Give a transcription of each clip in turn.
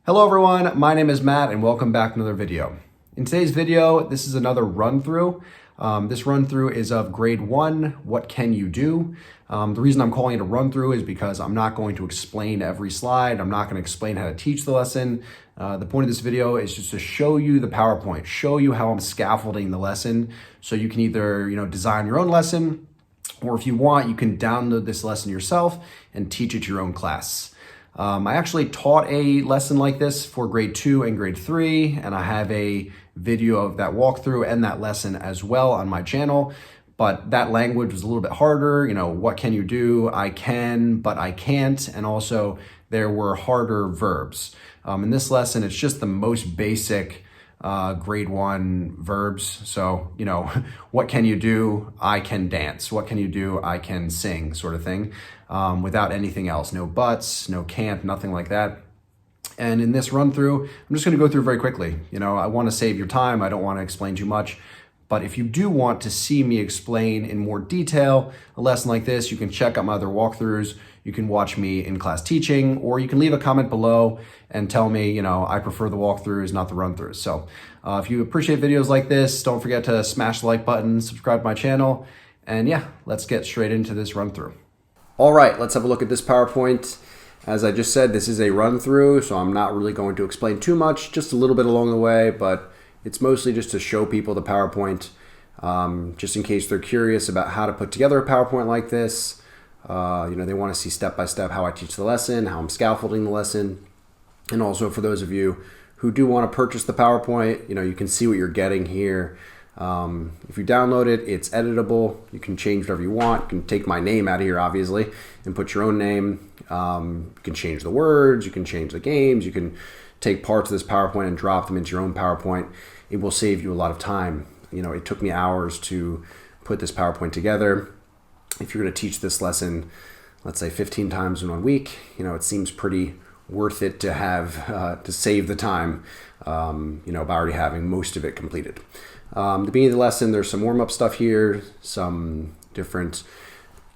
Hello everyone, my name is Matt and welcome back to another video. In today's video, this is another run-through. This run-through is of grade 1, what can you do? The reason I'm calling it a run-through is because I'm not going to explain every slide. I'm not going to explain how to teach the lesson. The point of this video is just to show you the PowerPoint, show you how I'm scaffolding the lesson so you can either design your own lesson, or if you want, you can download this lesson yourself and teach it to your own class. I actually taught a lesson like this for grade 2 and grade 3, and I have a video of that walkthrough and that lesson as well on my channel. But that language was a little bit harder. What can you do? I can, but I can't. And also there were harder verbs. In this lesson, it's just the most basic grade 1 verbs. So, what can you do? I can dance. What can you do? I can sing, sort of thing, without anything else. No buts, no can't, nothing like that. And in this run through, I'm just going to go through very quickly. I want to save your time. I don't want to explain too much. But if you do want to see me explain in more detail a lesson like this, you can check out my other walkthroughs. You can watch me in class teaching, or you can leave a comment below and tell me, I prefer the walkthroughs, not the run-throughs. So if you appreciate videos like this, don't forget to smash the like button, subscribe to my channel, and yeah, let's get straight into this run-through. All right, let's have a look at this PowerPoint. As I just said, this is a run-through, so I'm not really going to explain too much, just a little bit along the way, but it's mostly just to show people the PowerPoint, just in case they're curious about how to put together a PowerPoint like this. They want to see step-by-step how I teach the lesson, how I'm scaffolding the lesson. And also for those of you who do want to purchase the PowerPoint, you can see what you're getting here. If you download it, it's editable. You can change whatever you want. You can take my name out of here, obviously, and put your own name. You can change the words. You can change the games. You can take parts of this PowerPoint and drop them into your own PowerPoint. It will save you a lot of time. It took me hours to put this PowerPoint together. If you're going to teach this lesson, let's say 15 times in 1 week, it seems pretty worth it to have to save the time, by already having most of it completed. The beginning of the lesson, there's some warm-up stuff here, some different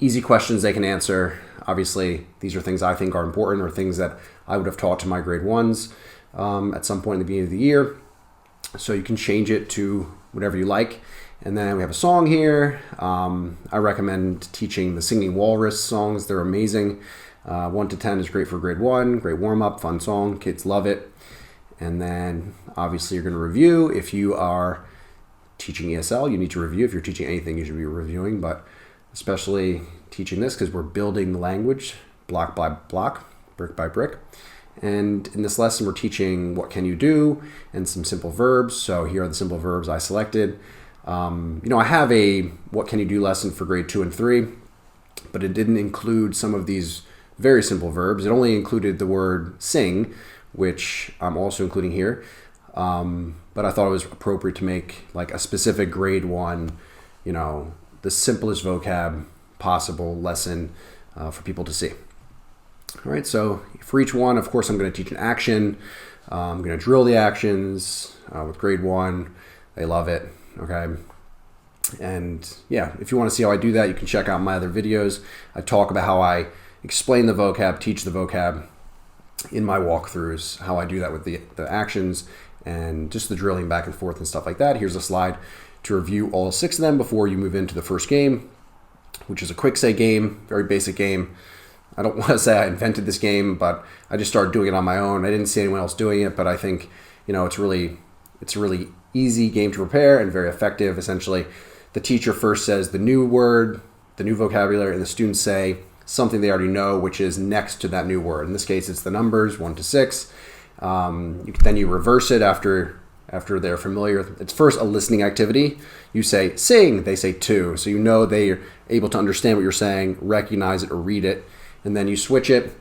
easy questions they can answer. Obviously, these are things I think are important, or things that I would have taught to my grade 1s at some point in the beginning of the year. So you can change it to whatever you like. And then we have a song here. I recommend teaching the Singing Walrus songs. They're amazing. 1 to 10 is great for grade 1, great warm-up, fun song. Kids love it. And then obviously you're going to review. If you are teaching ESL, you need to review. If you're teaching anything, you should be reviewing, but especially teaching this because we're building the language block by block, brick by brick. And in this lesson, we're teaching what can you do and some simple verbs. So here are the simple verbs I selected. I have a what can you do lesson for grade 2 and 3, but it didn't include some of these very simple verbs. It only included the word sing, which I'm also including here. But I thought it was appropriate to make like a specific grade 1, the simplest vocab possible lesson for people to see. All right, so for each one, of course, I'm going to teach an action. I'm going to drill the actions with grade 1. They love it, okay? And yeah, if you want to see how I do that, you can check out my other videos. I talk about how I explain the vocab, teach the vocab in my walkthroughs, how I do that with the actions and just the drilling back and forth and stuff like that. Here's a slide to review all 6 of them before you move into the first game, which is a quick say game, very basic game. I don't want to say I invented this game, but I just started doing it on my own. I didn't see anyone else doing it, but I think, it's a really easy game to prepare and very effective. Essentially, the teacher first says the new word, the new vocabulary, and the students say something they already know, which is next to that new word. In this case, it's the numbers 1 to 6. Then you reverse it after they're familiar. It's first a listening activity. You say sing, they say to. So they're able to understand what you're saying, recognize it, or read it. And then you switch it.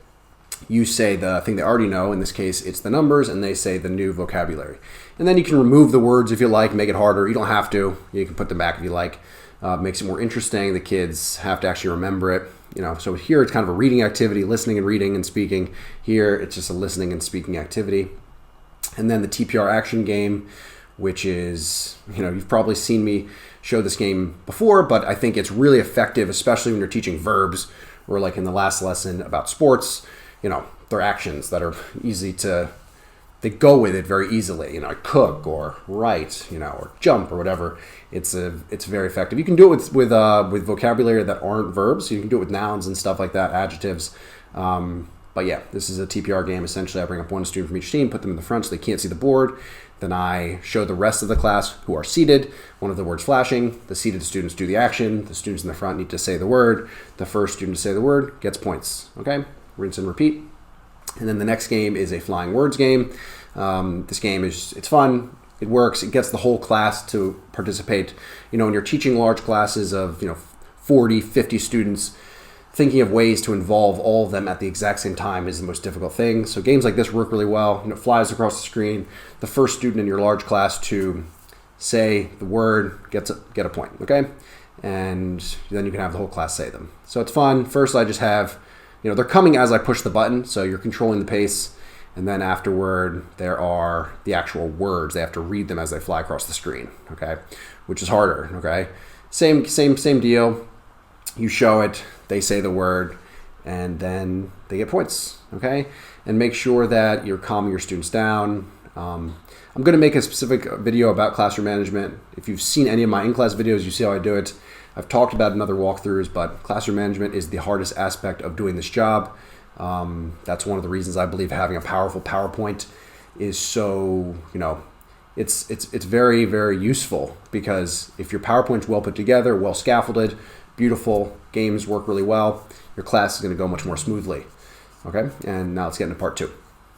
You say the thing they already know. In this case, it's the numbers, and they say the new vocabulary. And then you can remove the words if you like, make it harder. You don't have to. You can put them back if you like. Makes it more interesting. The kids have to actually remember it. So here it's kind of a reading activity, listening and reading and speaking. Here it's just a listening and speaking activity. And then the TPR action game, which is, you've probably seen me show this game before, but I think it's really effective, especially when you're teaching verbs, or like in the last lesson about sports, they're actions that are easy to they go with it very easily, cook or write, or jump or whatever. It's very effective. You can do it with vocabulary that aren't verbs. So you can do it with nouns and stuff like that, adjectives. But yeah, this is a TPR game. Essentially, I bring up one student from each team, put them in the front so they can't see the board. Then I show the rest of the class who are seated, one of the words flashing. The seated students do the action. The students in the front need to say the word. The first student to say the word gets points. Okay, rinse and repeat. And then the next game is a flying words game. This game it's fun. It works. It gets the whole class to participate. When you're teaching large classes of 40, 50 students, thinking of ways to involve all of them at the exact same time is the most difficult thing. So games like this work really well. It flies across the screen. The first student in your large class to say the word get a point. Okay, and then you can have the whole class say them. So it's fun. First, I just have they're coming as I push the button, so you're controlling the pace. And then afterward, there are the actual words. They have to read them as they fly across the screen, okay? Which is harder, okay? Same deal. You show it, they say the word, and then they get points, okay? And make sure that you're calming your students down. I'm going to make a specific video about classroom management. If you've seen any of my in-class videos, you see how I do it. I've talked about it in other walkthroughs, but classroom management is the hardest aspect of doing this job. That's one of the reasons I believe having a powerful PowerPoint is so, it's very, very useful, because if your PowerPoint's well put together, well scaffolded, beautiful, games work really well, your class is going to go much more smoothly. Okay, and now let's get into part 2.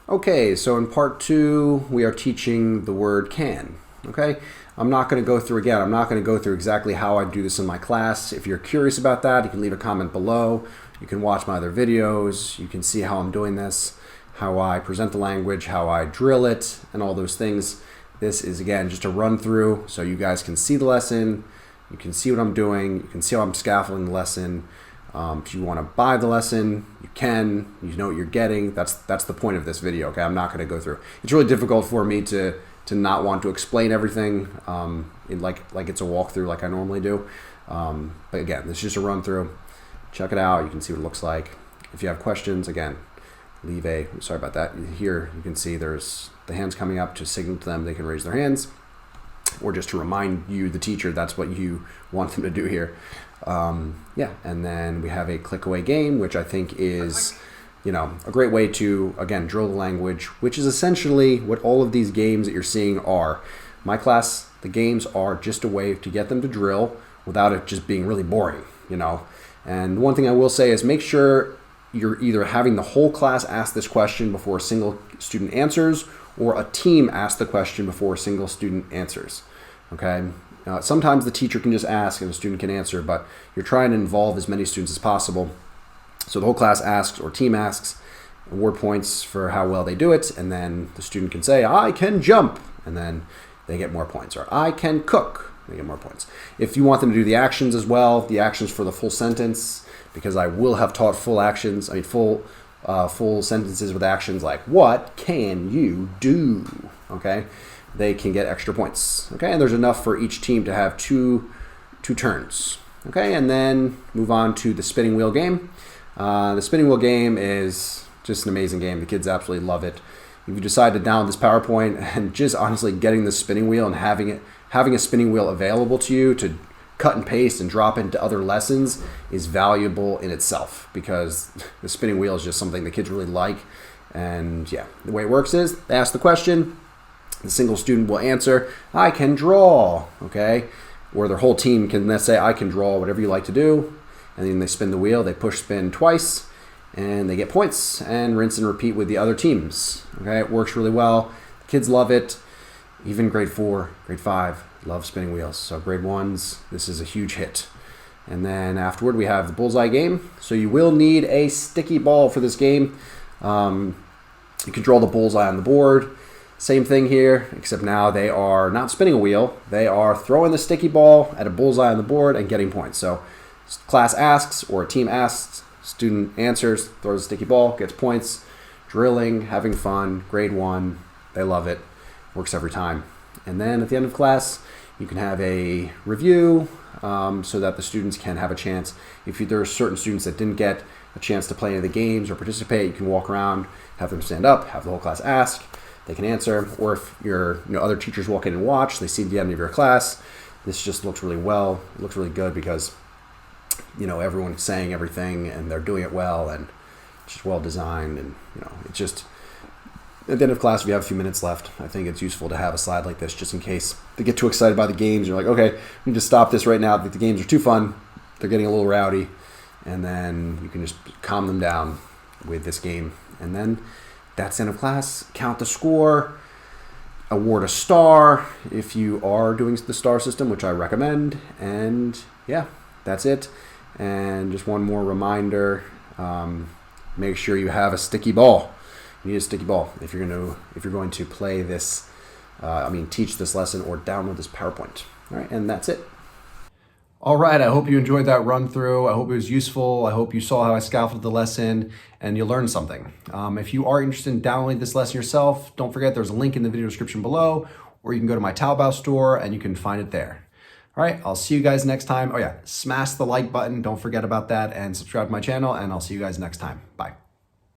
Okay, so in part 2, we are teaching the word can. Okay, I'm not going to go through exactly how I do this in my class. If you're curious about that, you can leave a comment below. You can watch my other videos. You can see how I'm doing this, how I present the language, how I drill it, and all those things. This is, again, just a run through so you guys can see the lesson. You can see what I'm doing. You can see how I'm scaffolding the lesson. If you want to buy the lesson, you can. You know what you're getting. That's the point of this video, okay? I'm not going to go through. It's really difficult for me to not want to explain everything like it's a walkthrough like I normally do. But again, this is just a run through. Check it out. You can see what it looks like. If you have questions, again, sorry about that. Here you can see there's the hands coming up to signal to them they can raise their hands, or just to remind you, the teacher, that's what you want them to do here. Yeah, and then we have a click away game, which I think is a great way to, again, drill the language, which is essentially what all of these games that you're seeing are. My class, the games are just a way to get them to drill without it just being really boring, And one thing I will say is make sure you're either having the whole class ask this question before a single student answers, or a team ask the question before a single student answers, okay? Sometimes the teacher can just ask and the student can answer, but you're trying to involve as many students as possible. So the whole class asks or team asks, award points for how well they do it, and then the student can say, I can jump, and then they get more points, or I can cook, they get more points. If you want them to do the actions as well, the actions for the full sentence, because I will have taught full sentences with actions like, what can you do, okay? They can get extra points, okay? And there's enough for each team to have two turns, okay? And then move on to the spinning wheel game. The spinning wheel game is just an amazing game. The kids absolutely love it. If you decide to download this PowerPoint, and just honestly getting the spinning wheel and having a spinning wheel available to you to cut and paste and drop into other lessons is valuable in itself, because the spinning wheel is just something the kids really like. And yeah, the way it works is they ask the question, the single student will answer, I can draw, okay? Or their whole team can, let's say, I can draw, whatever you like to do. And then they spin the wheel, they push spin twice, and they get points, and rinse and repeat with the other teams, okay? It works really well. The kids love it. Even grade 4, grade 5 love spinning wheels. So grade 1s, this is a huge hit. And then afterward, we have the bullseye game. So you will need a sticky ball for this game. You can draw the bullseye on the board. Same thing here, except now they are not spinning a wheel. They are throwing the sticky ball at a bullseye on the board and getting points. So class asks or a team asks, student answers, throws a sticky ball, gets points. Drilling, having fun, grade 1, they love it. Works every time. And then at the end of class, you can have a review so that the students can have a chance. If there are certain students that didn't get a chance to play any of the games or participate, you can walk around, have them stand up, have the whole class ask. they can answer. Or if your other teachers walk in and watch, they see the end of your class. This just looks really well. It looks really good because everyone's saying everything and they're doing it well, and it's just well designed. And it's just at the end of class, if you have a few minutes left, I think it's useful to have a slide like this just in case they get too excited by the games. You're like, okay, we need to stop this right now. The games are too fun. They're getting a little rowdy. And then you can just calm them down with this game. And then that's the end of class. Count the score. Award a star if you are doing the star system, which I recommend. And yeah, that's it. And just one more reminder, make sure you have a sticky ball. You need a sticky ball if you're going to play this, teach this lesson or download this PowerPoint. All right, and that's it. All right, I hope you enjoyed that run through. I hope it was useful. I hope you saw how I scaffolded the lesson and you learned something. If you are interested in downloading this lesson yourself, don't forget there's a link in the video description below, or you can go to my Taobao store and you can find it there. All right, I'll see you guys next time. Oh yeah, smash the like button. Don't forget about that, and subscribe to my channel, and I'll see you guys next time. Bye.